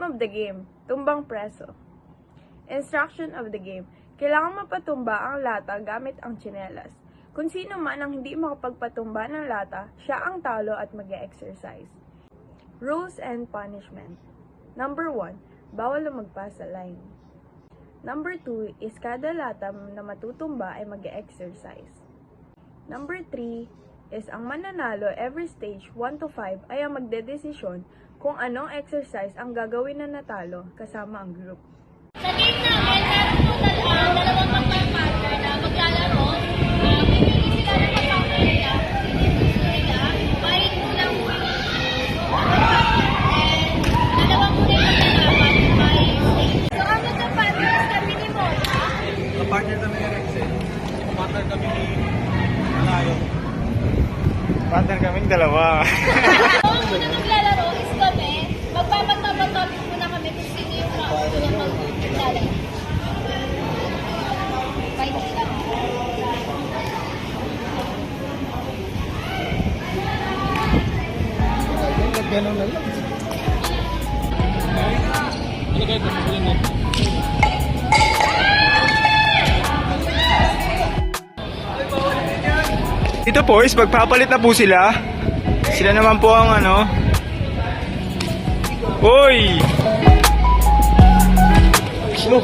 of the game, tumbang preso. Instruction of the game, kailangan mapatumba ang lata gamit ang tsinelas. Kung sino man ang hindi makapagpatumba ng lata, siya ang talo at mag-e-exercise. Rules and punishment. Number 1, bawal lumagpas sa line. Number 2 is kada lata na matutumba ay mag-e-exercise. Number 3 is ang mananalo every stage 1 to 5 ay ang magdedesisyon kung anong exercise ang gagawin na natalo kasama ang group. Sa game namin, meron po dalawang magpa-partner na maglalaro. Pipili sila ng mag-partner nila. Gusto nila, kahit kulang po yung and dalawang po na yung maglalaban by stage. So, ang magpa-partner is kami ni Mona. Partner kami ni Rexel. Partner kami ni Malayo. Partner kaming dalawa. So, ang unang maglalaro is kami. Magpapatabang-topic muna kami kung sino yung unang maglalaro. By sila. Ganun na lang. Ito po is magpapalit na po sila. Sila naman po ang ano. Hoy! Slow.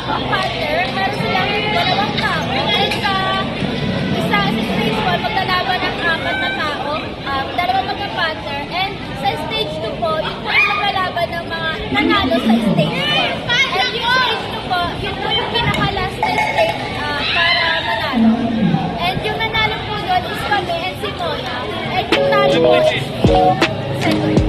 partner, meron silang dalawang tao. And sa stage 1, maglalaban ng 4 na tao, dalawang magka-partner. And sa stage 2 po, yun po yung maglalaban ng mga nanalo sa stage 1. And yung stage 2 po, yun po yung pinaka-last na stage para Second.